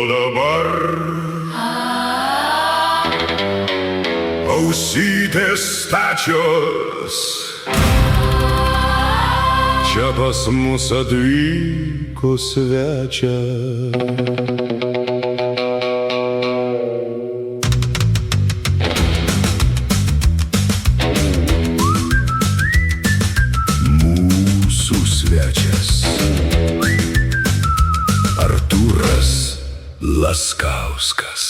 dabar ausytės stačios, čia pas mus atvyko svečias. Artūras Laskauskas.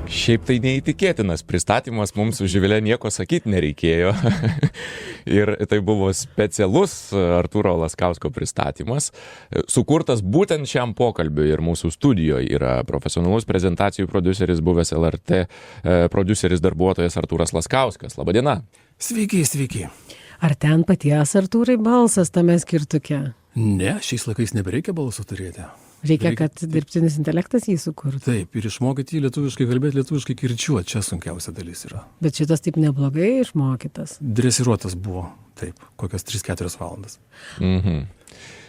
Šiaip tai neįtikėtinas pristatymas, mums su Živile nieko sakyti nereikėjo. Ir tai buvo specialus Artūro Laskausko pristatymas, sukurtas būtent šiam pokalbiui. Ir mūsų studijoje yra profesionalus prezentacijų prodiuseris, buvęs LRT prodiuseris darbuotojas Artūras Laskauskas. Labadiena. Sveiki, sveiki. Ar ten paties Artūrai balsas tame skirtuke? Ne, šiais laikais nebereikia balso turėti. Reikia, kad dirbtinis intelektas jį sukurtų. Taip, ir išmokyti jį lietuviškai kalbėti, lietuviškai kirčiuoti, čia sunkiausia dalis yra. Bet šitas taip neblogai išmokytas. Dresiruotas buvo, taip, kokias 3-4 valandas.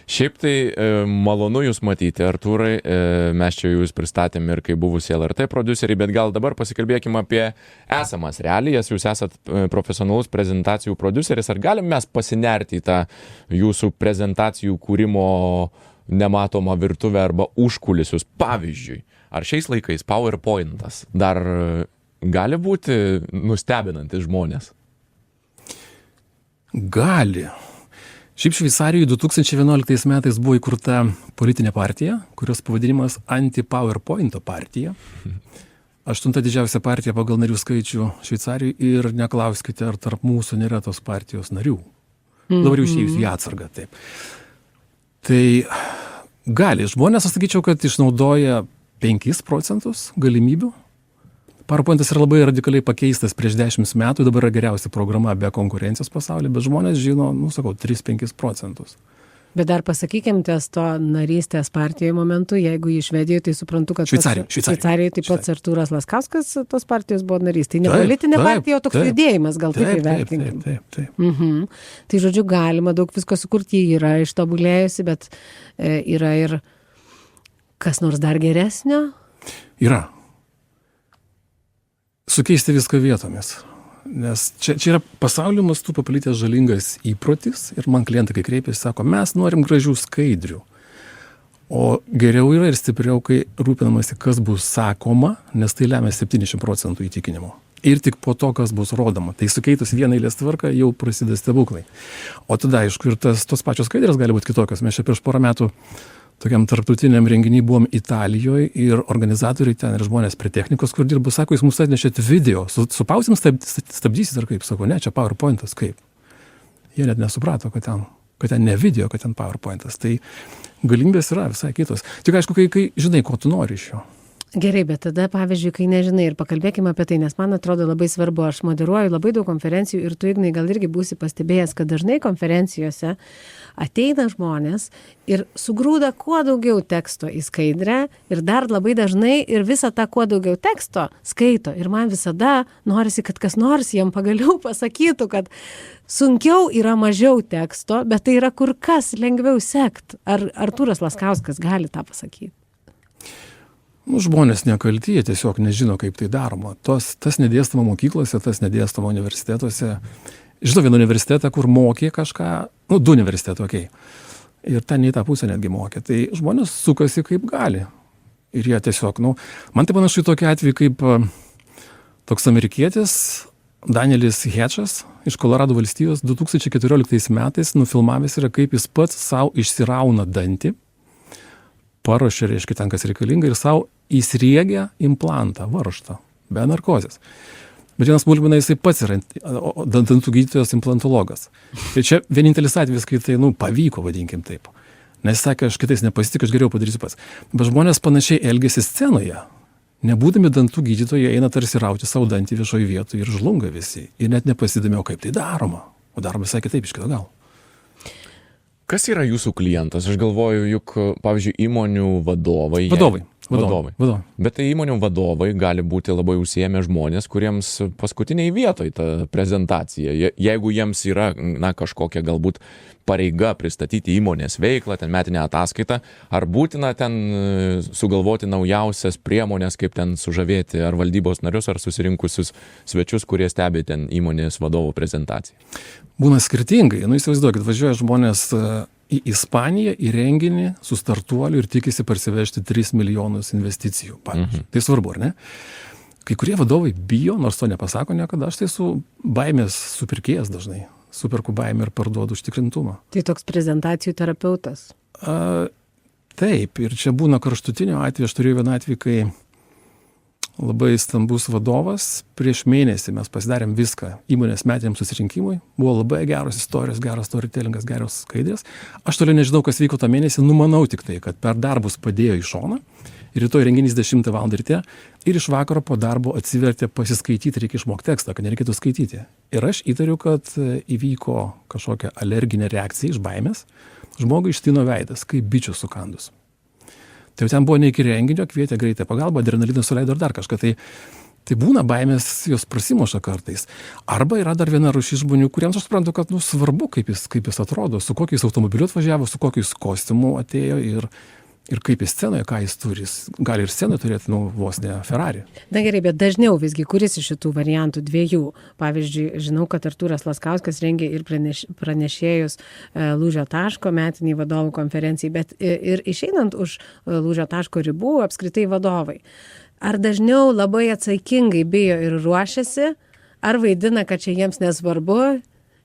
Šiaip tai malonu jūs matyti, Artūrai, mes čia jūs pristatėm ir kaip buvusi LRT prodiuseriai, bet gal dabar pasikalbėkime apie esamas realijas, jūs esat profesionalus prezentacijų prodiuseris, ar galim mes pasinerti į tą jūsų prezentacijų kūrimo nematomą virtuvę arba užkulisius? Pavyzdžiui, ar šiais laikais PowerPointas dar gali būti nustebinantis žmonės? Gali. Šiaip Šveicarijoje 2011 metais buvo įkurta politinė partija, kurios pavadinimas Anti-PowerPointo partija. 8 didžiausia partija pagal narių skaičių Šveicarijoje ir neklauskite, ar tarp mūsų nėra tos partijos narių. Dabar jau išėjus į atsargą, taip. Tai gali. Žmonės, aš sakyčiau, kad išnaudoja 5% galimybių. PowerPointas yra labai radikaliai pakeistas prieš 10 metų, dabar yra geriausia programa be konkurencijos pasaulyje, bet žmonės žino, 3-5%. Bet dar pasakykim, ties to narystės partijoje momentu, jeigu į Švedijoje, tai suprantu, kad Šveicarijoje taip pat Artūras Laskauskas tos partijos buvo narys. Tai ne politinė partija, o toks judėjimas, gal taip įvertinkim. Taip. Tai žodžiu, galima daug visko sukurti, yra ištobulėjusi, bet yra ir kas nors dar geresnio? Yra. Sukeisti viską vietomis. Nes čia yra pasaulio mastu paplitęs žalingas įprotis ir man klientai, kai kreipiasi, sako, mes norim gražių skaidrių. O geriau yra ir stipriau, kai rūpinamasi, kas bus sakoma, nes tai lemia 70% įtikinimo. Ir tik po to, kas bus rodoma. Tai sukeitus vieną eilės tvarką, jau prasideda stebuklai. O tada, aišku, ir tos pačios skaidrės gali būti kitokios. Mes čia prieš porą metų tokiam tarptautiniam renginiui buvom Italijoje ir organizatoriai ten ir žmonės prie technikos, kur dirba, sako, jūs mums atnešėt video, supausim stabdysit ar kaip, sako, ne, čia PowerPointas, kaip. Jie net nesuprato, kad ten ne video, kad ten PowerPointas. Tai galimybės yra visai kitos. Tik aišku, kai žinai, ko tu nori iš jo. Gerai, bet tada, pavyzdžiui, kai nežinai, ir pakalbėkime apie tai, nes man atrodo labai svarbu, aš moderuoju labai daug konferencijų ir tu, Ignai, gal irgi būsi pastebėjęs, kad dažnai konferencijose ateina žmonės ir sugrūda kuo daugiau teksto į skaidrę ir dar labai dažnai ir visą tą kuo daugiau teksto skaito. Ir man visada norisi, kad kas nors jiem pagaliau pasakytų, kad sunkiau yra mažiau teksto, bet tai yra kur kas lengviau sekt. Ar Artūras Laskauskas gali tą pasakyti? Žmonės nekalti, jie tiesiog nežino, kaip tai daroma. Tas nedėstama mokyklose, tas nedėstama universitetuose. Žinau vieną universitetą, kur mokė kažką, 2 universitetų, okei. Ir ten į tą pusę netgi mokė. Tai žmonės sukasi kaip gali. Ir jie tiesiog, man tai panašu į tokį atvejį, kaip toks amerikietis Danielis Hedžas iš Kolorado valstijos 2014 metais nufilmavęs yra, kaip jis pats savo išsirauna dantį, paruošia, reiškia, ten kas reikalinga ir savo įsriegia implantą, varžtą, be narkozės. Bet vienas smulkmena, jisai pats yra dantų gydytojas implantologas. Tai čia vienintelis atvejis, kai tai, pavyko, vadinkim taip. Nes jis sakė, aš kitais nepasitikiu, aš geriau padarysiu pats. Bet žmonės panašiai elgiasi scenoje. Nebūdami dantų gydytojai eina tarsi rauti savo dantį viešoje vietoje ir žlunga visi. Ir net nepasidomėjo, kaip tai daroma. O daroma visai kitaip iš kito galo. Kas yra jūsų klientas? Aš galvoju, juk, pavyzdžiui, įmonių vadovai. Vadovai, Vadovai. Vadovai. Bet tai įmonių vadovai gali būti labai užsiėmę žmonės, kuriems paskutiniai vietoj ta prezentacija. Jeigu jiems yra kažkokia galbūt pareiga pristatyti įmonės veiklą, ten metinę ataskaitą, ar būtina ten sugalvoti naujausias priemonės, kaip ten sužavėti ar valdybos narius, ar susirinkusius svečius, kurie stebi ten įmonės vadovo prezentaciją? Būna skirtingai. Įsivaizduokit, važiuoja žmonės į Ispaniją, į renginį su startuoliu ir tikisi parsivežti 3 milijonus investicijų. Tai svarbu, ar ne? Kai kurie vadovai bijo, nors to nepasako niekada, aš tai su baimės supirkėjas dažnai. Superku baimę ir parduodu užtikrintumą. Tai toks prezentacijų terapeutas. Taip, ir čia būna karštutinio atveju. Aš turėjau vieną atvejį, kai labai stambus vadovas, prieš mėnesį mes pasidarėm viską įmonės metiniam susirinkimui, buvo labai geros istorijos, geras storytellingas, geros skaidrės. Aš toliau nežinau, kas vyko tą mėnesį, numanau tik tai, kad per darbus padėjo į šoną, ir rytoj renginys 10 val. Ryte, ir iš vakaro po darbo atsivertė pasiskaityti, reikia išmokti tekstą, kad nereikėtų skaityti. Ir aš įtariu, kad įvyko kažkokia alerginė reakcija iš baimės, žmogui ištino veidas, kaip bičių sukandus. Tai jau ten buvo ne iki renginio, kvietė greitą pagalbą, adrenaliną suleido ir dar kažką. Tai būna baimės, jos prasimuša kartais. Arba yra dar viena rūšis žmonių, kuriems aš suprantu, kad svarbu, kaip jis atrodo, su kokiais automobiliu atvažiavo, su kokiais kostiumu atėjo ir kaip jis scenoje, ką jis turi. Jis gali ir scenoje turėti, vos ne Ferrari. Na gerai, bet dažniau visgi, kuris iš šitų variantų dviejų? Pavyzdžiui, žinau, kad Artūras Laskauskas rengė ir pranešėjus Lūžio taško metiniai vadovų konferencijai, bet ir išeinant už Lūžio taško ribų apskritai vadovai. Ar dažniau labai atsaikingai bijo ir ruošiasi, ar vaidina, kad čia jiems nesvarbu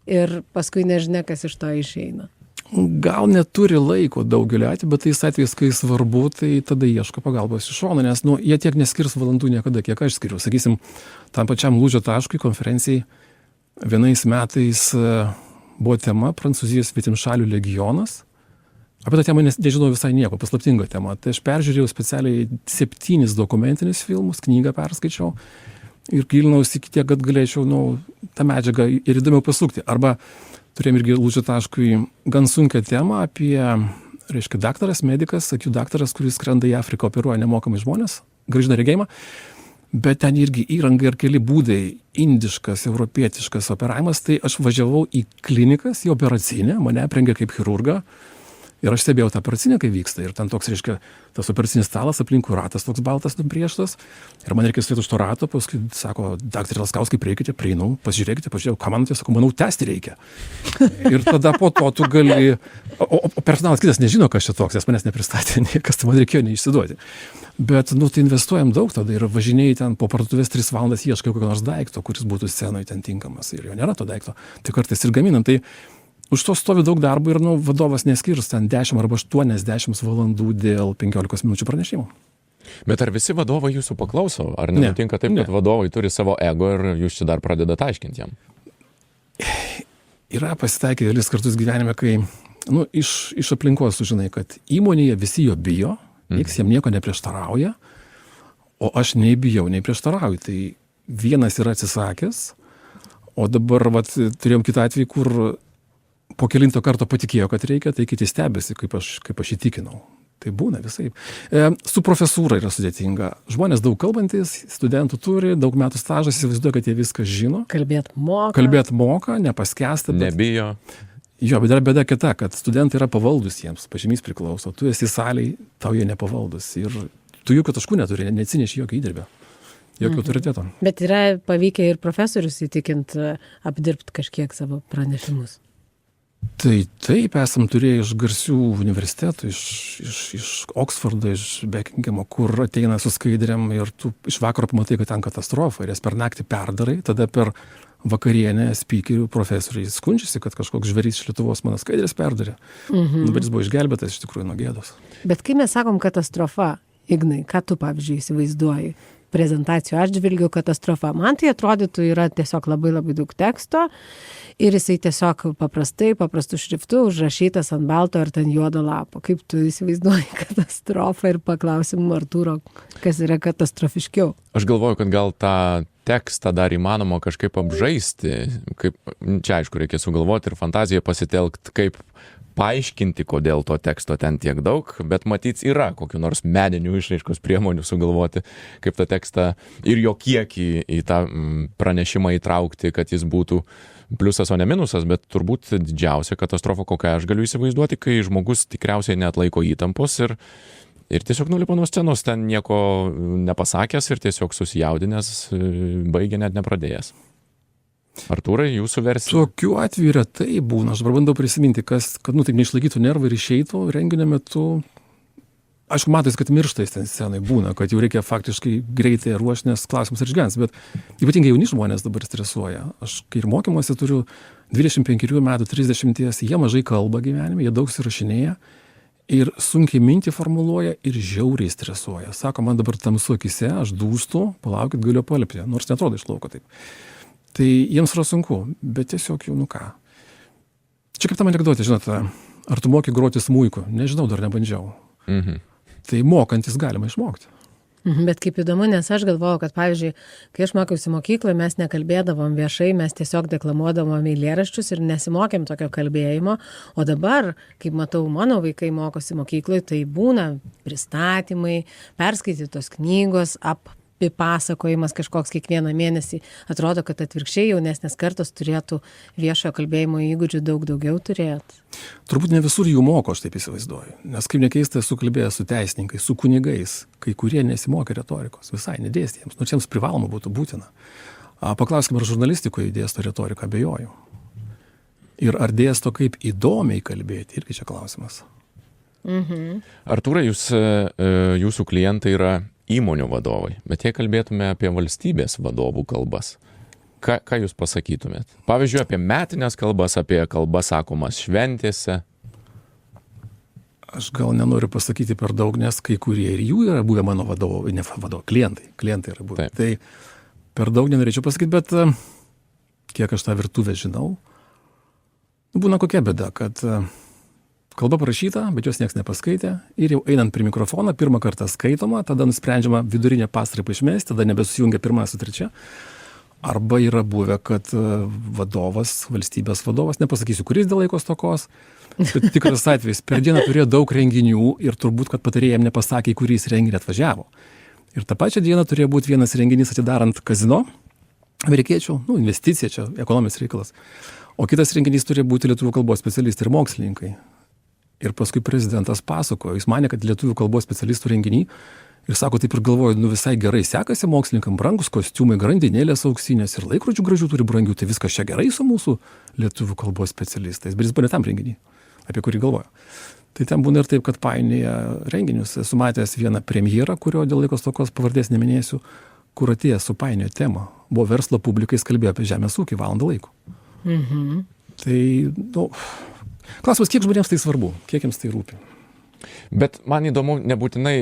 ir paskui nežinia, kas iš to išeina? Gal neturi laiko daugelį atvejų, bet tais atvejais, kai svarbu, tai tada ieško pagalbos iš šono, nes jie tiek neskirs valandų niekada, kiek aš skiriu. Sakysim, tam pačiam Lūžio taškui konferencijai vienais metais buvo tema Prancūzijos svetimšalių legionas. Apie tą temą nežinau visai nieko, paslaptinga tema. Tai aš peržiūrėjau specialiai 7 dokumentinius filmus, knygą perskaičiau ir gilinausi iki tiek, kad galėčiau tą medžiagą ir įdomiau pasukti. Arba turėjom irgi Lūžio taškui gan sunkią temą apie, daktaras, medikas, akių daktaras, kuris skrenda į Afriką, operuoja nemokamai žmonės, grąžina regėjimą, bet ten irgi įranga ir keli būdai, indiškas, europietiškas operavimas, tai aš važiavau į klinikas, į operacinę, mane aprengė kaip chirurgą, ir aš stebėjau tą operacinę, kai vyksta, ir ten toks, tas operacinis stalas, aplinkui ratas toks baltas nubrėžtas, ir man reikia sėti už to rato, paskui sako, daktarė Laskauskai, prieikite, prieinu, pasižiūrėkite, aš sakau, manau, tęsti reikia. Ir tada po to tu gali, o personalas kitas nežino, kas čia toks, nes manęs nepristatė, niekas, tai man reikėjo neišsiduoti. Bet, tai investuojam daug tada ir važinėjai ten po parduotuvės 3 valandas ieškai kokio nors daikto, kuris būtų scenoje ten tinkamas, ir jo nėra to daikto, tai kartais ir gaminam. Tai už to stovi daug darbo ir vadovas neskirs ten 10 arba 80 valandų dėl 15 minučių pranešimo. Bet ar visi vadovai jūsų paklauso? Ar nenutinka taip, kad vadovai turi savo ego ir jūs čia dar pradedate aiškinti jam? Yra pasitaikę kelis kartus gyvenime, kai iš aplinkos sužinai, kad įmonėje visi jo bijo, nieks jam nieko neprieštarauja, o aš nei bijau, nei prieštarauju. Tai vienas yra atsisakęs, o dabar turėjom kitą atvejį, kur po kelinto karto patikėjo, kad reikia, tai kiti stebėsi, kaip aš įtikinau. Tai būna visai. Su profesūra yra sudėtinga. Žmonės daug kalbantis, studentų turi, daug metų stažas, įsivaizduoja, kad jie viską žino. Kalbėt moka, nepaskęsta. Nebijo. Jo, bet dar bėda kita, kad studentai yra pavaldus jiems, pažymys priklauso. Tu esi salėj, tau jie nepavaldus. Ir tu jokių taškų neturi, neatsineši jokio įdirbio. Jokio autoriteto. Bet yra pavykę ir profesorius įtikint apdirbti kažkiek savo pranešimus. Tai taip, esam turėję iš garsių universitetų, iš Oksfordo, iš Bekingemo, kur ateina su skaidrėm ir tu iš vakaro pamatai, kad ten katastrofa ir jas per naktį perdarai, tada per vakarienę spykerių profesoriai skundžiasi, kad kažkoks žvėrys iš Lietuvos mano skaidrės perdarė. Bet jis buvo išgelbėtas iš tikrųjų nuo gėdos. Bet kai mes sakom katastrofa, Ignai, ką tu, pavyzdžiui, įsivaizduoji? Prezentacijų atžvilgiu katastrofa. Man tai atrodytų yra tiesiog labai daug teksto ir jisai tiesiog paprastu šriftu užrašytas ant balto ar ten juodo lapo. Kaip tu įsivaizduoji katastrofą ir paklausim Artūro, kas yra katastrofiškiau? Aš galvoju, kad gal tą tekstą dar įmanoma kažkaip apžaisti. Čia aišku, reikia sugalvoti ir fantaziją pasitelkti, kaip paaiškinti, kodėl to teksto ten tiek daug, bet matyt yra kokių nors meninių išraiškos priemonių sugalvoti, kaip tą tekstą ir jo kiekį į tą pranešimą įtraukti, kad jis būtų pliusas, o ne minusas, bet turbūt didžiausia katastrofa, kokią aš galiu įsivaizduoti, kai žmogus tikriausiai neatlaiko įtampos ir tiesiog nulipa nuo scenos, ten nieko nepasakęs ir tiesiog susijaudinęs, baigė net nepradėjęs. Artūrai, jūsų versija? Tokių atvejų retai būna. Aš dabar bandau prisiminti, kad taip neišlaikytų nervą ir išeitų renginio metu. Aišku, matais, kad mirštais ten scenai būna, kad jau reikia faktiškai greitai ruošti, nes klausimus ir išgyvens. Bet ypatingai jauni žmonės dabar stresuoja. Aš, kai ir mokymuose turiu 25 metų, 30, jie mažai kalba gyvenime, jie daug įsirašinėja ir sunkiai mintį formuluoja ir žiauriai stresuoja. Sako, man dabar tamsu akyse, aš dūstu, palaukit, galiu palipti, nors netrodo iš lauko taip. Tai jiems yra sunku, bet tiesiog jau, ką. Čia kaip tam anekdotė, žinote, ar tu moki groti smuiku? Nežinau, dar nebandžiau. Tai mokantis galima išmokti. Bet kaip įdomu, nes aš galvojau, kad pavyzdžiui, kai aš mokiausi mokykloje, mes nekalbėdavom viešai, mes tiesiog deklamuodavom eilėraščius ir nesimokėm tokio kalbėjimo, o dabar, kaip matau, mano vaikai mokosi mokykloje, tai būna pristatymai, perskaitytos knygos, pasakojimas kažkoks kiekvieną mėnesį. Atrodo, kad atvirkščiai jaunesnės kartos turėtų viešojo kalbėjimo įgūdžių daug daugiau turėti. Turbūt ne visur jų moko, aš taip įsivaizduoju. Nes kaip nekeista, esu kalbėjęs su teisininkais, su kunigais, kai kurie nesimokė retorikos, visai nedėstė jiems, nors jiems privaloma būtų būtina. Paklauskime, ar žurnalistikoje dėsto retoriką, abejoju. Ir ar dėsto kaip įdomiai kalbėti, irgi čia klausimas. Artūrai, jūsų klientai yra įmonių vadovai, bet jei kalbėtume apie valstybės vadovų kalbas, ką jūs pasakytumėt? Pavyzdžiui, apie metinės kalbas, apie kalbas sakomas šventėse. Aš gal nenoriu pasakyti per daug, nes kai kurie ir jų yra buvę mano vadovai, klientai yra buvę. Taip. Tai per daug nenorėčiau pasakyti, bet kiek aš tą virtuvę žinau, būna kokia bėda, kad kalba parašyta, bet jos niekas nepaskaitė ir jau einant prie mikrofoną, pirmą kartą skaitoma, tada nusprendžiama vidurinę pastraipą išmesti, tada nebesusijungia pirmą su trečia. Arba yra buvę, kad valstybės vadovas, nepasakysiu, kuris dėl laiko stokos, bet tikras atvejis, per dieną turėjo daug renginių ir turbūt, kad patarėjai jam nepasakė, kuris renginį atvažiavo. Ir tą pačią dieną turėjo būti vienas renginys atidarant kazino, amerikiečių, investicija, čia ekonominis reikalas. O kitas renginys turėjo būti lietuvių kalbos specialistai ir mokslininkai. Ir paskui prezidentas pasakojo, jis manė, kad lietuvių kalbos specialistų renginį ir sako, taip ir galvoju, visai gerai sekasi mokslininkam, brangus kostiumai, grandinėlės auksinės ir laikrodžių gražių turi brangių, tai viskas čia gerai su mūsų lietuvių kalbos specialistais, bet jis buvo ne tam renginį, apie kurį galvojo. Tai ten būna ir taip, kad painioja renginius. Esu matęs vieną premjerą, kurio dėl laiko stokos pavardės neminėsiu, kur atėjęs supainiojo temą. Buvo verslo publikai, jis kalbėjo apie žemės ūkį valandą laiko. Tai, klausimas, kiek žmonėms tai svarbu, kiek jiems tai rūpi. Bet man įdomu nebūtinai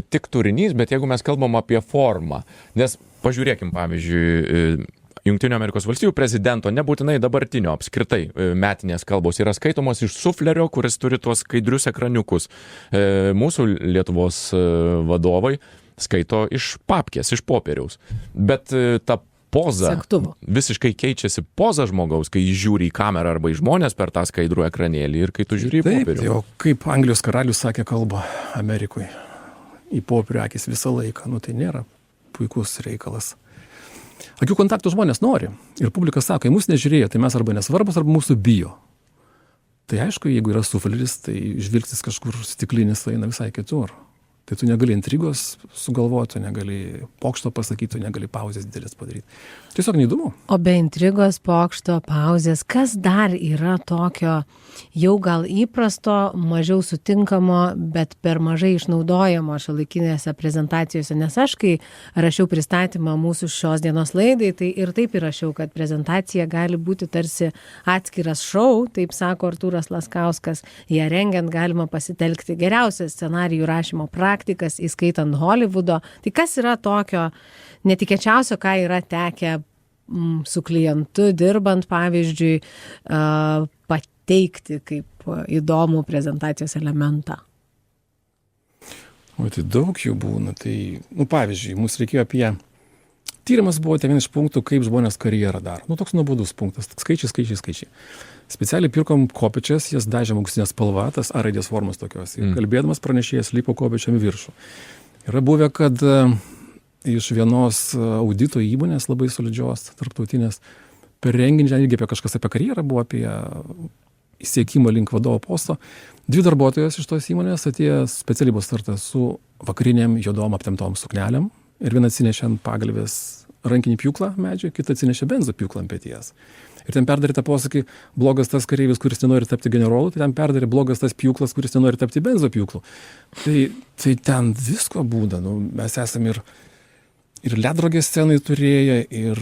tik turinys, bet jeigu mes kalbam apie formą, nes pažiūrėkim, pavyzdžiui, Jungtinių Amerikos Valstijų prezidento, nebūtinai dabartinio, apskritai metinės kalbos yra skaitomos iš suflerio, kuris turi tuos skaidrius ekraniukus. Mūsų Lietuvos vadovai skaito iš papkės, iš popieriaus. Bet ta poza, visiškai keičiasi poza žmogaus, kai jis žiūri į kamerą arba į žmonės per tą skaidrų ekranėlį ir kai tu žiūri į popierių. Taip, o kaip Anglijos karalius sakė kalbą Amerikoje, į popierių akis visą laiką, tai nėra puikus reikalas. Akių kontaktų žmonės nori ir publika sako, į mus nežiūrėjo, tai mes arba nesvarbus, arba mūsų bijo. Tai aišku, jeigu yra sufleris, tai žvilgsnis kažkur stiklinis eina visai kitur. Tai tu negali intrigos sugalvoti, negali pokšto pasakyti, negali pauzės didelės padaryti. Tiesiog neįdomu. O be intrigos, pokšto, pauzės, kas dar yra tokio jau gal įprasto, mažiau sutinkamo, bet per mažai išnaudojamo šiuolaikinėse prezentacijose? Nes aš, kai rašiau pristatymą mūsų šios dienos laidai, tai ir taip įrašiau, kad prezentacija gali būti tarsi atskiras šou, taip sako Artūras Laskauskas. Ją rengiant galima pasitelkti geriausią scenarijų rašymo praktikas, įskaitant Hollywoodo. Tai kas yra tokio netikėčiausio, ką yra tekę su klientu dirbant, pavyzdžiui, pateikti kaip įdomų prezentacijos elementą? O tai daug jų būna. Tai, pavyzdžiui, mums reikėjo apie Tyrimas buvo ten vienas iš punktų, kaip žmonės karjerą daro. Nu, toks nuobodus punktas. Skaičiai. Specialiai pirkom kopėčias, jas dažėm auksinę spalvą, tas A raidės formos tokios. Ir kalbėdamas pranešėjas lipo kopėčiam į viršų. Yra buvę, kad iš vienos audito įmonės labai solidžios, tarptautinės, per renginį, irgi apie kažkas apie karjerą buvo, apie įsiekimą link vadovo posto. 2 darbuotojos iš tos įmonės atėjo specialiai buvo starta su vakariniam juodom aptemptom suknelėm ir viena atsinešė ant pagalvės rankinį pjūklą medžiui, kita atsinešė benzo pjūklą ant peties. Ir ten perdarė tą posakį, blogas tas kareivis, kuris nenori tapti generolu, tai ten perdarė blogas tas pjūklas, kuris nenori tapti benzo pjūklu. Tai ten visko būda. Nu, mes esame ir ledrogės scenai turėję, ir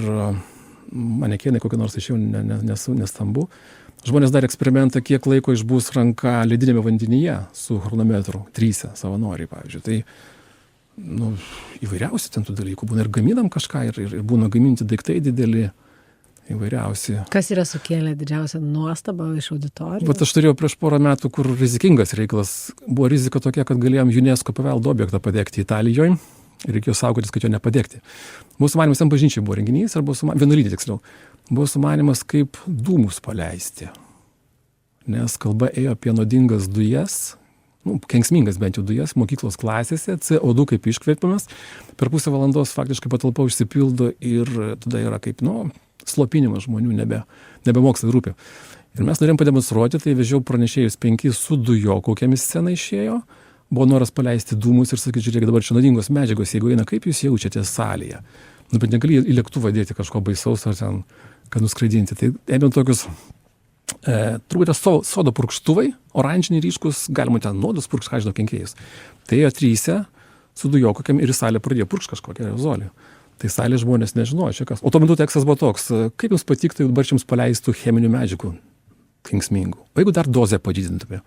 manekėnai kokie nors iš jų nestambu. Žmonės darė eksperimentą, kiek laiko išbus ranka ledinėme vandenyje su chronometru, 3 savanoriai, pavyzdžiui. Tai įvairiausi ten tų dalykų būna. Ir gaminam kažką, ir būna gaminti daiktai dideli, įvairiausi. Kas yra sukėlę didžiausią nuostabą iš auditorijos? Bet aš turėjau prieš porą metų, kur rizikingas reikalas. Buvo rizika tokia, kad galėjom UNESCO paveldo objektą padegti Italijoje. Ir reikėjo saugotis, kad jo nepadegti. Buvo sumanimas, ten bažnyčiai buvo renginys, arba vienuolytė tiksliau. Buvo sumanimas, kaip dūmus paleisti. Nes kalba ėjo apie nuodingas dujas, kenksmingas bent jau dujas, mokyklos klasėse, CO2 kaip iškvėpimas. Per pusę valandos faktiškai patalpa užsipildo ir tada yra kaip, slopinimas žmonių, nebe mokslai rūpi. Ir mes norėjom pademonstruoti, tai vežiau pranešėjus 5 su dujokaukėmis sceną išėjo. Buvo noras paleisti dūmus ir sakyti, žiūrėk, dabar čia nuodingos medžiagos, jeigu eina, kaip jūs jaučiatės salėje. Bet negali į lėktuvą dėti kažko baisaus ar ten, kad nuskraidinti. Tai ėmėm tokius, turbūt sodo purkštuvai, oranžiniai ryškus, galima ten nuodus purkšt, ką žinau, kenkėjus. Tai ėjo 3 su dujokaukėm ir į salę pradėjo purkšt kažkokią aerozolį. Tai salė žmonės nežinojo, čia kas. O tuo metu tekstas buvo toks, kaip jums patiktų, jeigu dabar jums paleistų cheminių medžiagų kenksmingų. O jeigu dar dozę padidintume.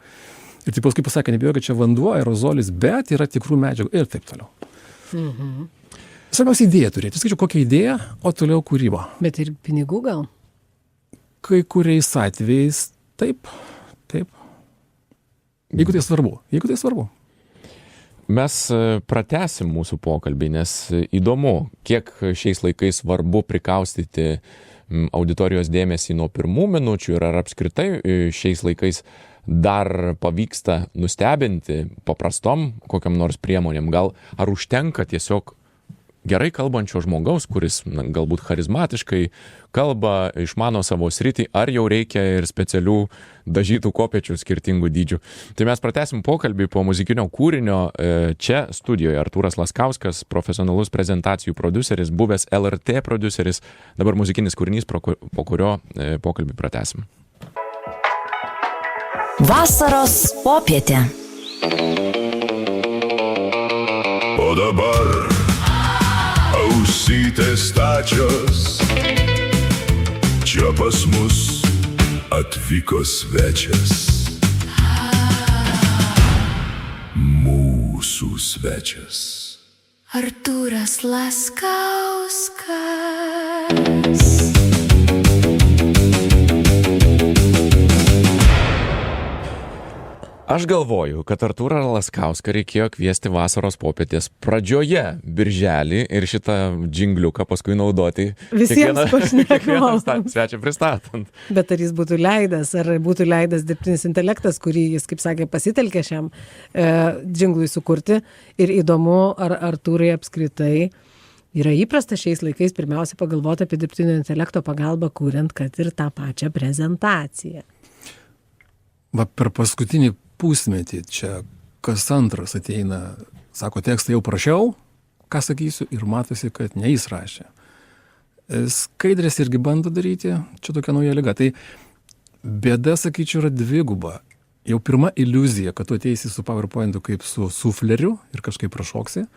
Ir taip paskui pasakė, nebijau, kad čia vanduo, aerozolis, bet yra tikrų medžiagų ir taip toliau. Svarbiausia idėja turėti. Skaičiu, kokią idėją, o toliau kūryba. Bet ir pinigų gal? Kai kuriais atvejais taip. Jeigu tai svarbu. Mes pratęsim mūsų pokalbį, nes įdomu, kiek šiais laikais svarbu prikaustyti auditorijos dėmesį nuo pirmų minučių ir ar apskritai šiais laikais dar pavyksta nustebinti paprastom kokiam nors priemonėm. Gal ar užtenka tiesiog gerai kalbančio žmogaus, kuris galbūt charizmatiškai kalba, išmano savo sritį, ar jau reikia ir specialių dažytų kopėčių skirtingų dydžių. Tai mes pratęsim pokalbį po muzikinio kūrinio. Čia studijoje Artūras Laskauskas, profesionalus prezentacijų prodiuseris, buvęs LRT prodiuseris, dabar muzikinis kūrinys, po kurio pokalbį pratęsim. Vasaros popietė. O dabar ausytės stačios, čia pas mus atvyko svečias. Mūsų svečias. Artūras Laskauskas. Aš galvoju, kad Artūrą Laskauską reikėjo kviesti vasaros popietės pradžioje, birželį, ir šitą džingliuką paskui naudoti visiems pašnekovams svečią pristatant. Bet ar jis būtų leidęs, ar būtų leidęs dirbtinis intelektas, kurį jis, kaip sakė, pasitelkė šiam džinglui sukurti. Ir įdomu, ar Artūrai apskritai yra įprasta šiais laikais pirmiausia pagalvoti apie dirbtinio intelekto pagalbą, kuriant, kad ir tą pačią prezentaciją. Per paskutinį pusmetį čia kas antras ateina, sako, tekstą jau prašiau, ką sakysiu, ir matosi, kad ne jis rašė. Skaidrės irgi bando daryti, čia tokia nauja liga. Tai bėda, sakyčiau, yra dviguba. Jau pirma iliuzija, kad tu ateisi su PowerPoint'u kaip su sufleriu ir kažkaip prašoksi.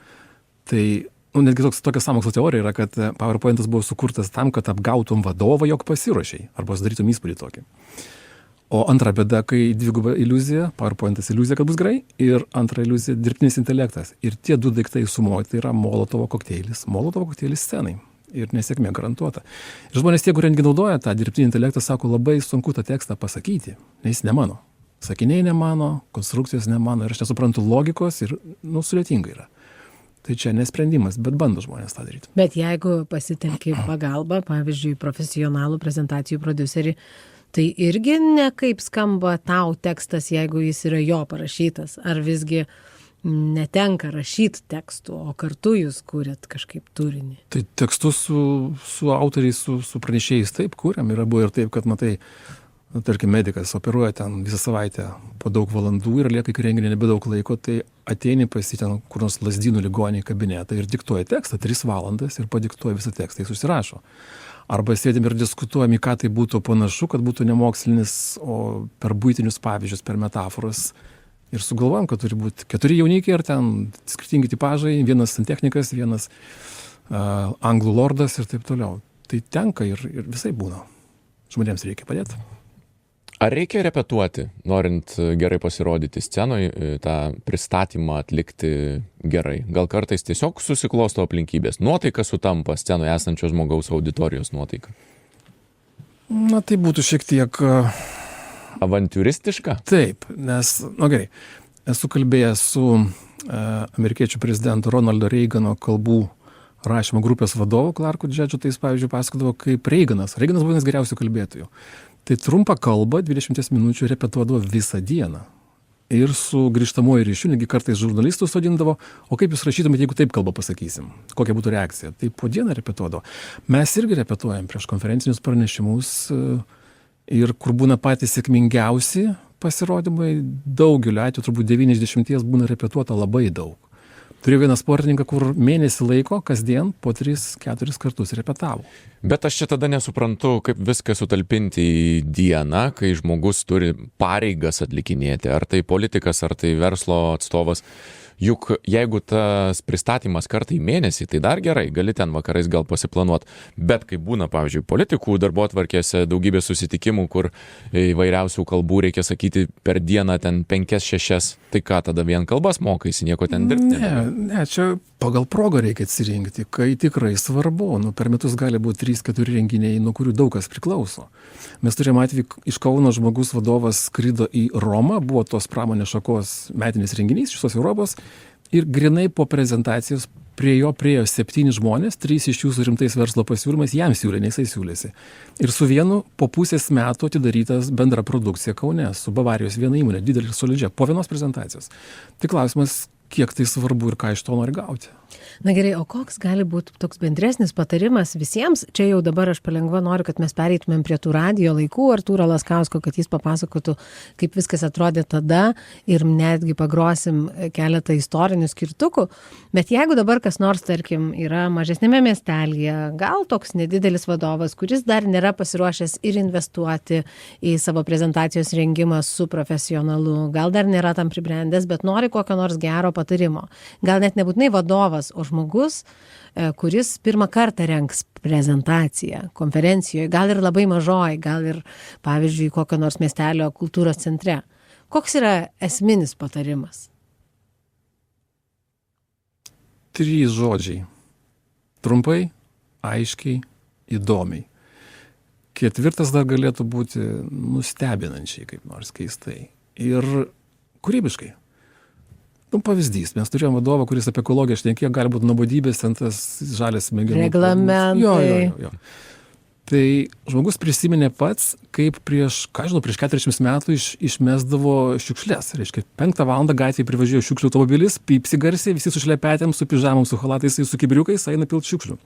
Tai, netgi tokia sąmokslo teorija yra, kad PowerPoint'as buvo sukurtas tam, kad apgautum vadovą, jog pasiruošiai, arba sudarytum įspūdį tokį. O antra bėda, kai dviguba iliuzija, PowerPoint'as iliuzija, kad bus gerai, ir antra iliuzija dirbtinis intelektas. Ir tie 2 daiktai sumuoti, tai yra Molotovo kokteilis scenai. Ir nesėkmė garantuota. Ir žmonės tie, kurie naudoja tą dirbtinį intelektą, sako, labai sunku tą tekstą pasakyti, nes jis ne mano. Sakiniai ne mano, konstrukcijos ne mano, ir aš nesuprantu logikos ir, sudėtinga yra. Tai čia nesprendimas, bet bando žmonės tą daryti. Bet jeigu pasitelki pagalbą, pavyzdžiui, profesionalų prezentacijų prodiuserį, tai irgi ne kaip skamba tau tekstas, jeigu jis yra jo parašytas, ar visgi netenka rašyti tekstų, o kartu jūs kūrėt kažkaip turinį. Tai tekstus su autoriais, su pranešėjais taip kūrėm. Yra buvo ir taip, kad matai, tarkim, medikas operuoja ten visą savaitę po daug valandų ir lieka iki renginio nebedaug laiko, tai ateini pas jį ten kur nors Lazdynų ligoninėj kabinetą ir diktuoja tekstą 3 valandas ir padiktuoja visą tekstą, jis užsirašo. Arba sėdim ir diskutuojam, į ką tai būtų panašu, kad būtų nemokslinis, o per buitinius pavyzdžius, per metaforas. Ir sugalvojam, kad turi būti 4 jaunikiai ir ten skirtingi tipažai, vienas santechnikas, vienas anglų lordas ir taip toliau. Tai tenka ir visai būna. Žmonėms reikia padėti. Ar reikia repetuoti, norint gerai pasirodyti scenoje, tą pristatymą atlikti gerai? Gal kartais tiesiog susiklosto aplinkybės, nuotaika sutampa scenoje esančio žmogaus auditorijos nuotaika? Na, tai būtų šiek tiek avantūristiška? Taip, nes, gerai, esu kalbėjęs su amerikiečių prezidentu Ronaldo Reigano kalbų rašymo grupės vadovu Clarku Džedžu, tai jis, pavyzdžiui, pasakodavo, kaip Reiganas buvo vienas geriausių kalbėtojų. Tai trumpą kalbą 20 minučių repetuodavo visą dieną. Ir su grįžtamuoju ryšiu, negi kartais žurnalistų sodindavo, o kaip jūs rašytumėte, jeigu taip kalbą pasakysim, kokia būtų reakcija. Tai po dieną repetuodavo. Mes irgi repetuojam prieš konferencinius pranešimus ir kur būna patys sėkmingiausi pasirodymai, daugeliu atveju, turbūt 9 iš 10 būna repetuota labai daug. Turėjau vieną sportininką, kur mėnesį laiko, kasdien po 3-4 kartus repetavo. Bet aš čia tada nesuprantu, kaip viską sutalpinti į dieną, kai žmogus turi pareigas atlikinėti, ar tai politikas, ar tai verslo atstovas. Juk jeigu tas pristatymas kartą į mėnesį, tai dar gerai, gali ten vakarais gal pasiplanuoti. Bet kai būna, pavyzdžiui, politikų darbotvarkėse daugybė susitikimų, kur įvairiausių kalbų reikia sakyti per dieną ten 5-6, tai ką tada vien kalbas mokaisi, nieko ten dirbti? Ne, čia pagal progą reikia atsirinkti, kai tikrai svarbu. Per metus gali būti 3-4 renginiai, nuo kurių daug kas priklauso. Mes turėjome atvejį, iš Kauno žmogus vadovas skrido į Romą, buvo tos pramonės šakos metinis renginys iš visos Europos ir grinai po prezentacijos prie jo priėjo 7 žmonės, 3 iš jų su rimtais verslo pasiūlymais, jam siūlė, ne jisai siūlėsi. Ir su vienu po pusės metų atidarytas bendra produkcija Kaune, su Bavarijos viena įmonė, didelė ir solidžia, po vienos prezentacijos. Tai klausimas, kiek tai svarbu ir ką iš to nori gauti. Na gerai, o koks gali būti toks bendresnis patarimas visiems? Čia jau dabar aš palengva noriu, kad mes pereitumėm prie tų radijo laikų Artūro Laskausko, kad jis papasakotų, kaip viskas atrodė tada ir netgi pagrosim keletą istorinių skirtukų. Bet jeigu dabar kas nors, tarkim, yra mažesnėme miestelėje, gal toks nedidelis vadovas, kuris dar nėra pasiruošęs ir investuoti į savo prezentacijos rengimą su profesionalu, gal dar nėra tam pribrendęs, bet nori kokio nors gero patarimo. Gal net nebūtinai vadovas, o žmogus, kuris pirmą kartą rengs prezentaciją konferencijoje, gal ir labai mažoj, gal ir, pavyzdžiui, kokio nors miestelio kultūros centre. Koks yra esminis patarimas? 3 žodžiai. Trumpai, aiškiai, įdomiai. 4 dar galėtų būti nustebinančiai, kaip nors keistai. Ir kūrybiškai. Pavyzdys, mes turėjome vadovą, kuris apie ekologiją šnekėjo, gali būti nuobodybės, ten tas žalias smegenų. Reglamentai. Jo. Tai žmogus prisiminė pats, kaip prieš 40 metų išmesdavo šiukšlės. Reiškia, 5 valandą gatvėje privažiuoja šiukšlių automobilis, pypsi garsiai, visi su šlepetėm, su pižamom, su chalatais, su kibiriukais, eina pilt šiukšlių.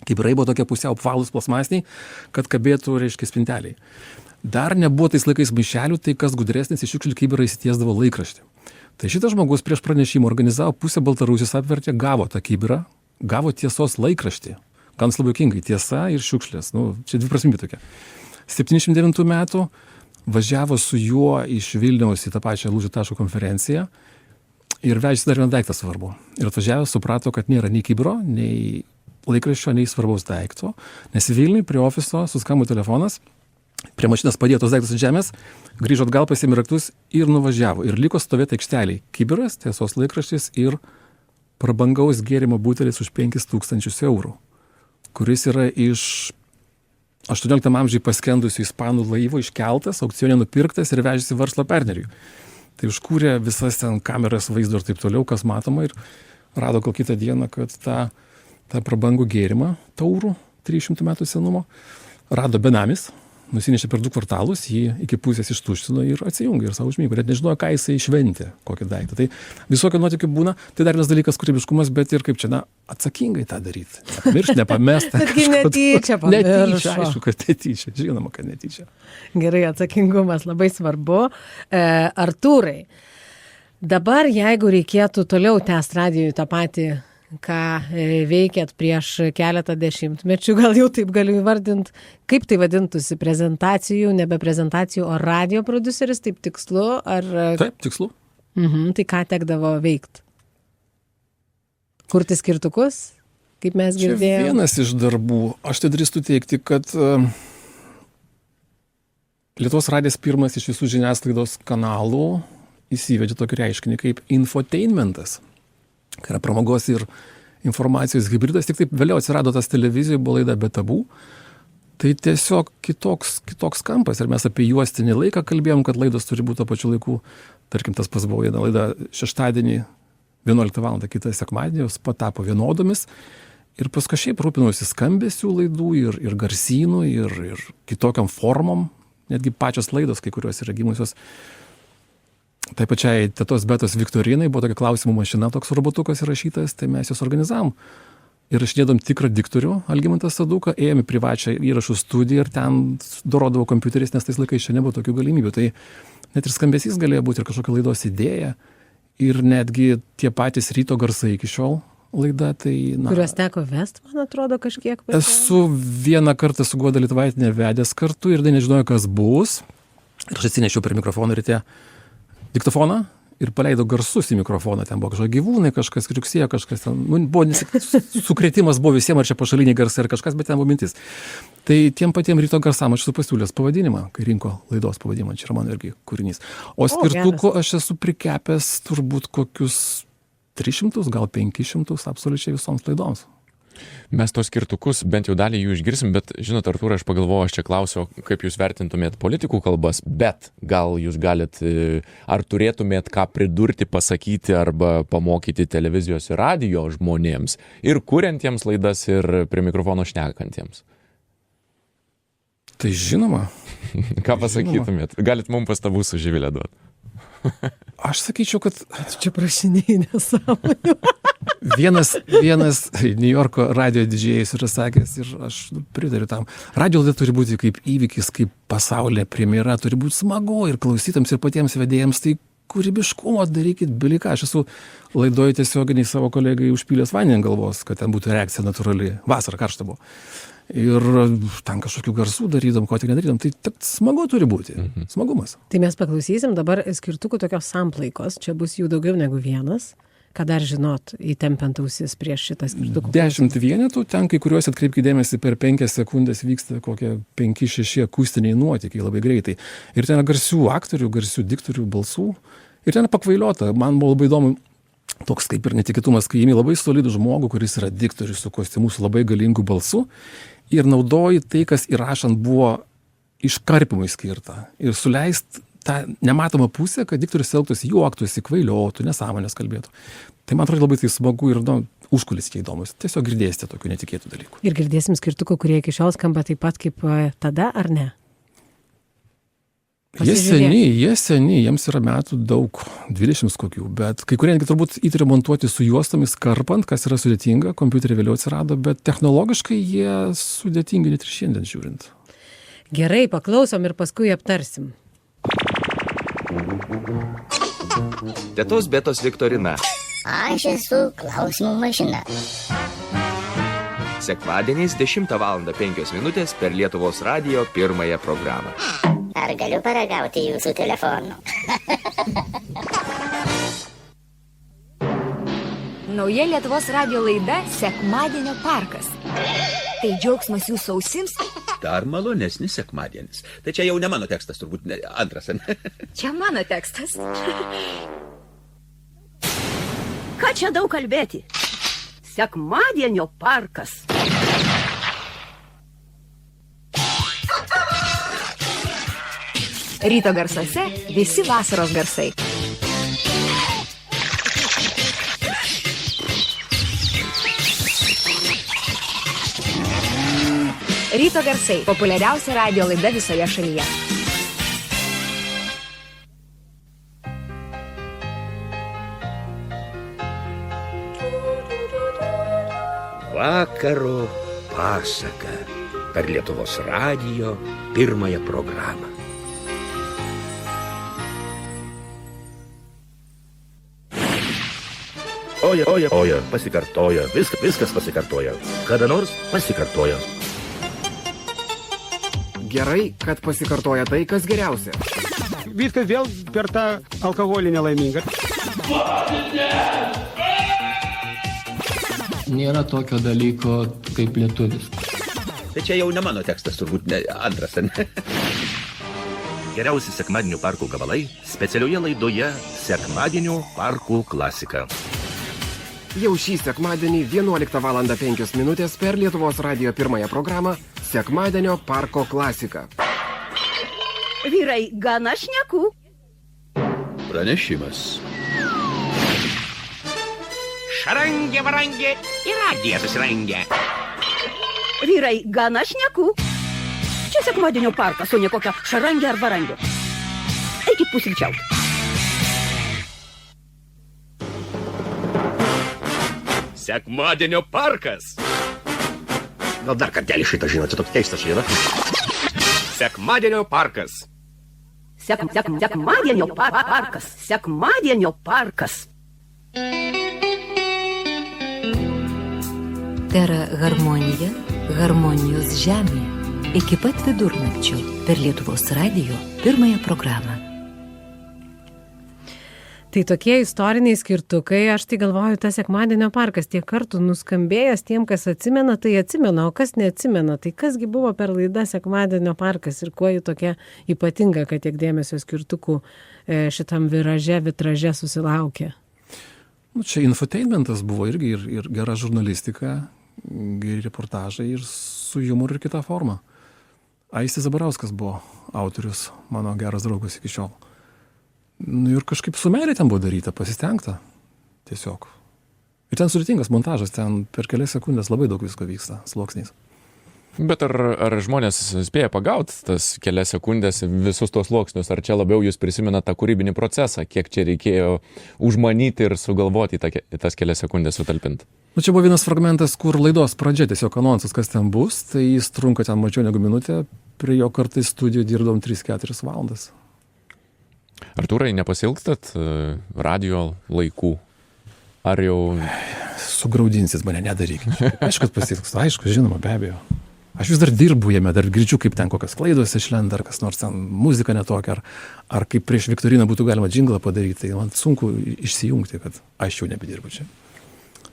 Kibirai buvo tokie pusiau apvalūs plasmasiniai, kad kabėtų, reiškia, spinteliai. Dar nebuvo tais laikais maišelių, tai kas gudresnis iš šiukšlių kibirą įsitiesdavo laikraštį. Tai šitas žmogus prieš pranešimą organizavo, pusę Baltarusijos apvertė, gavo tą kibirą, gavo tiesos laikraštį. Gan labai juokingai, tiesa ir šiukšlės. Čia dviprasmybė tokia. 79 metų važiavo su juo iš Vilniaus į tą pačią Lūžių taško konferenciją ir vežėsi dar vieną daiktą svarbu. Ir atvažiavęs suprato, kad nėra nei kibiro, nei laikraščio, nei svarbaus daikto, nes Vilniui prie ofiso suskambino telefonas, prie mašinas padėjo tos daiktus ant žemės, grįžo atgal, pasiėmė raktus ir nuvažiavo. Ir liko stovėti aikšteliai. Kibiras, tiesos laikraštis ir prabangaus gėrimo butelis už 5000 eurų, kuris yra iš 18 amžiuje paskendusių ispanų laivo iškeltas, aukcione nupirktas ir vežėsi verslo partneriui. Tai užkūrė visas ten kameras, vaizdo ir taip toliau, kas matoma. Ir rado gal kitą dieną, kad tą prabangų gėrimą taurų 300 metų senumo rado benamis, nusinešė per 2 kvartalus, jį iki pusės ištuštino ir atsijungė ir savo užmygo. Net nežinojo, ką jisai šventė, kokį daiktą. Tai visokio nuotykių būna. Tai dar vienas dalykas kūrybiškumas, bet ir kaip čia, atsakingai tą daryti. Nepamiršti, nepamesti. Betgi netyčia pamiršo. Netyčia, aišku, kad netyčia. Žinoma, kad netyčia. Gerai, atsakingumas labai svarbu. Artūrai, dabar jeigu reikėtų toliau tęsti radijui tą patį, ką veikėt prieš keletą dešimtmečių, gal jau taip galiu įvardinti, kaip tai vadintųsi, prezentacijų, nebe prezentacijų, o radio prodiuseris, taip tikslu, ar... Taip, tikslu. Tai ką tekdavo veikti? Kurti skirtukus, kaip mes girdėjome? Čia vienas iš darbų. Aš tai drįstu teikti, kad Lietuvos radijas pirmas iš visų žiniasklaidos kanalų įsivedė tokį reiškinį kaip infotainmentas. Kai yra pramogos ir informacijos hybridas, tik taip vėliau atsirado tas televizijoje, buvo laida Be tabų. Tai tiesiog kitoks kampas. Ir mes apie juostinį laiką kalbėjom, kad laidos turi būti to pačiu laiku. Tarkim, tas pas buvo viena laida šeštadienį 11 val. Kita sekmadienį, jos patapo vienodomis. Ir paskui šiaip rūpinausi skambesių laidų ir garsynų ir kitokiam formom. Netgi pačios laidos, kai kurios yra gimusios. Tai pačiai tetos Betos Viktorinai buvo tokia klausimų mašina, toks robotukas įrašytas, tai mes jos organizavom. Ir rašinėdom tikrą diktorių, Algimantą Saduką, ėjome privačią įrašų studiją ir ten dorodavo kompiuteris, nes tais laikais čia nebuvo tokių galimybių. Tai net ir skambesys galėjo būti ir kažkokia laidos idėja. Ir netgi tie patys ryto garsai iki šiol laida. Tai, kuriuos teko vest, man atrodo, kažkiek. Esu vieną kartą su Guoda Litvaitinė vedęs kartu ir nežinojau, kas bus. Ir aš atsinešiau per mikrofoną ryte diktofoną ir paleido garsus į mikrofoną. Ten buvo kažkokie gyvūnai, kažkas kriuksėjo, kažkas ten. Buvo sukrėtimas buvo visiems, ar čia pašaliniai garsai, ar kažkas, bet ten buvo mintis. Tai tiem patiem ryto garsam aš esu pasiūlęs pavadinimą, kai rinko laidos pavadinimą. Čia yra mano irgi kūrinys. O skirtuko aš esu prikepęs turbūt kokius 300, gal 500 absoliučiai visoms laidoms. Mes tos skirtukus bent jau dalį jų išgirsim, bet žinot, Artūrai, aš pagalvojau, aš čia klausiau, kaip jūs vertintumėt politikų kalbas, bet gal jūs galit, ar turėtumėt ką pridurti, pasakyti arba pamokyti televizijos ir radijo žmonėms, ir kuriantiems laidas, ir prie mikrofono šnekantiems. Tai žinoma. Ką pasakytumėt? Galit mums pastabų su Živilė duoti. Aš sakyčiau, kad... Čia prašiniai nesąmonė. Vienas New Yorko radio didžėjus yra sakęs ir aš pritariu tam. Radio laida turi būti kaip įvykis, kaip pasaulyje premjera, turi būti smagu ir klausytams, ir patiems vedėjams. Tai kūrybiškumo darykit biliką. Aš esu laidoje tiesioginiai savo kolegai užpylęs vandenį ant galvos, kad ten būtų reakcija natūrali. Vasara karšta buvo. Ir ten kažkokių garsų darydom, ko tik nedarydom. Tai smagu turi būti. Smagumas. Tai mes paklausysim dabar skirtukų tokios samplaikos. Čia bus jų daugiau negu vienas. Ką dar žinot, įtempiant ausis prieš šitą skirtukų? 10 vienetų, ten kai kuriuos atkreipkite dėmesį, per 5 sekundės vyksta kokie 5-6 akustiniai nuotykiai labai greitai. Ir ten garsių aktorių, garsių diktorių balsų. Ir ten pakvailiota. Man buvo labai įdomu toks kaip ir netikėtumas, kai įmi labai solidų žmogų, kuris yra diktorius su kostiumu, su labai galingu balsu. Ir naudoji tai, kas įrašant buvo iškarpimui skirta. Ir suleist tą nematomą pusę, kad diktorius elgtųsi, juoktųsi, kvailiotų, nesąmonės kalbėtų. Tai man atrodo labai tai smagu ir užkulisiai įdomus. Tiesiog girdėsite tokių netikėtų dalykų. Ir girdėsim skirtukų, kurie iki šiol skamba taip pat kaip tada, ar ne? Jie seni, jiems yra metų daug, 20 kokių, bet kai kurie netgi turbūt įremontuoti su juostomis karpant, kas yra sudėtinga, kompiuteriai vėliau atsirado, bet technologiškai jie sudėtingi net ir šiandien žiūrint. Gerai, paklausom ir paskui aptarsim. Tetos Betos Viktorina. Aš esu klausimų mašina. Sekmadieniais 10 val. 5 minutės per Lietuvos radijo pirmąją programą. Ar galiu paragauti jūsų telefonu? Nauja Lietuvos radijo laida Sekmadienio parkas. Tai džiaugsmas jūsų ausims? Dar malonesnis sekmadienis. Tai čia jau ne mano tekstas, turbūt antras. Čia mano tekstas. Ką čia daug kalbėti? Sekmadienio parkas. Ryto garsuose visi vasaros garsai. Ryto garsai. Populiariausia radio laida visoje šalyje. Vakaro pasaka per Lietuvos radijo pirmąją programą. Oja, pasikartoja, viskas pasikartoja. Kada nors pasikartoja. Gerai, kad pasikartoja tai, kas geriausia. Viskas vėl per tą alkoholį nelaimingą. Nėra tokio dalyko kaip lietuvis. Tai čia jau ne mano tekstas, turbūt antras. Geriausi sekmadienio parkų gabalai specialioje laidoje Sekmadienio parkų klasika. Jau šį sekmadienį 11:05 per Lietuvos radijo pirmąją programą Sekmadienio parko klasika. Vyrai, gana šneku. Pranešimas. Šarangė, varangė ir radija susirangė. Vyrai, gana šneku. Čia Sekmadienio parkas, o ne kokia šarangė ar varangė. Eikit pusryčiauti. Sekmadienio parkas. Gal dar kartelį šitą žinote, toks keistas yra. Sekmadienio parkas. Sekmadienio parkas. Sekmadienio parkas. Tera harmonija, harmonijos žemė. Iki pat vidurnakčio per Lietuvos radijo pirmąją programą. Tai tokie istoriniai skirtukai, aš tai galvoju, tas Sekmadienio parkas tiek kartų nuskambėjęs tiem, kas atsimena, tai atsimena, o kas neatsimena, tai kasgi buvo per laidą Sekmadienio parkas ir kuo ji tokia ypatinga, kad tiek dėmesio skirtukų šitam vitraže susilaukė. Nu, čia infotainmentas buvo irgi ir gera žurnalistika, geri reportažai ir su jumoru ir kita forma. Aistis Zabarauskas buvo autorius, mano geras draugas iki šiol. Nu ir kažkaip su meilė ten buvo daryta, pasistengta. Tiesiog. Ir ten sudėtingas montažas, ten per kelias sekundės labai daug visko vyksta, sluoksniais. Bet ar žmonės spėja pagauti tas kelias sekundės visus tos sluoksnius, ar čia labiau jūs prisimena tą kūrybinį procesą, kiek čia reikėjo užmanyti ir sugalvoti tas kelias sekundės sutalpinti? Nu, čia buvo vienas fragmentas, kur laidos pradžia, tiesiog anonsas, kas ten bus, tai jis trunka ten mažiau negu minutę, prie jo kartais studijoje dirbdom 3-4 valandas. Artūrai, nepasilgstat radio laikų? Ar jau... Sugraudinsit mane, nedarykit. Aišku, kad pasilgstu, aišku, žinoma, be abejo. Aš vis dar dirbu jame, dar girdžiu, kaip ten kokios klaidos išlenda, ar kas nors ten muzika netokia, ar kaip prieš Viktoriną būtų galima džinglą padaryti, tai man sunku išsijungti, kad aš jau nebedirbu čia.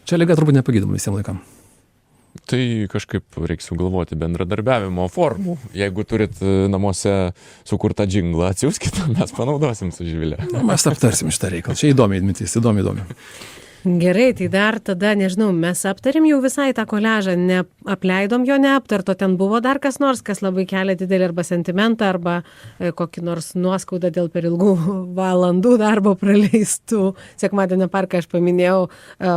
Čia liga turbūt nepagydoma visiems laikam. Tai kažkaip reiks sugalvoti bendradarbiavimo formų. Jeigu turit namuose sukurtą džinglą, atsiųskit, mes panaudosim su Živilė. Mes aptarsim šitą reikalą. Čia įdomi mintis, įdomi. Gerai, tai dar tada, nežinau, mes aptarėm jau visai tą koliažą, apleidom jo neaptarto, ten buvo dar kas nors, kas labai kelia didelį arba sentimentą, arba kokį nors nuoskaudą dėl per ilgų valandų darbo praleistų. Sekmadienio parką aš paminėjau,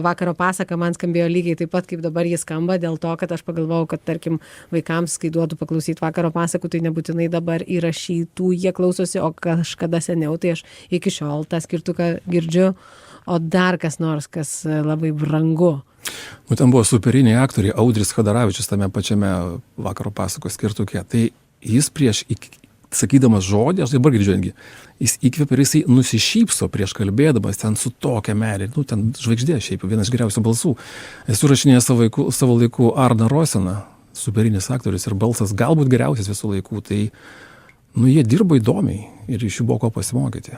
vakaro pasaka man skambėjo lygiai taip pat, kaip dabar jis skamba, dėl to, kad aš pagalvojau, kad tarkim vaikams, kai duodu paklausyti vakaro pasakų, tai nebūtinai dabar įrašytų, jie klausosi, o kažkada seniau, tai aš iki šiol tą skirtuką girdžiu. O dar kas nors, kas labai brangu. Nu, ten buvo superiniai aktoriai, Audris Chadaravičius tame pačiame vakaro pasakos skirtuke. Tai jis prieš, sakydamas žodį, aš dabar girdžiu, jis įkvėpė ir jisai nusišypso prieš kalbėdamas ten su tokia meilė. Nu, ten žvaigždė šiaip, vienas iš geriausių balsų. Esu rašinėjęs savo laiku Arną Rosiną, superinis aktorius ir balsas galbūt geriausias visų laikų. Tai, nu, jie dirbo įdomiai ir iš jų buvo ko pasimokyti.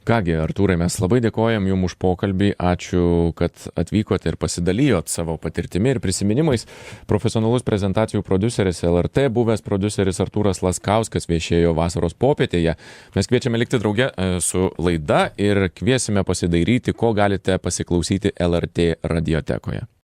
Kągi, Artūrai, mes labai dėkojam Jums už pokalbį, ačiū, kad atvykote ir pasidalijot savo patirtimi ir prisiminimais. Profesionalus prezentacijų prodiuseris LRT, buvęs prodiuseris Artūras Laskauskas viešėjo vasaros popietėje. Mes kviečiame likti drauge su laida ir kviesime pasidairyti, ko galite pasiklausyti LRT radiotekoje.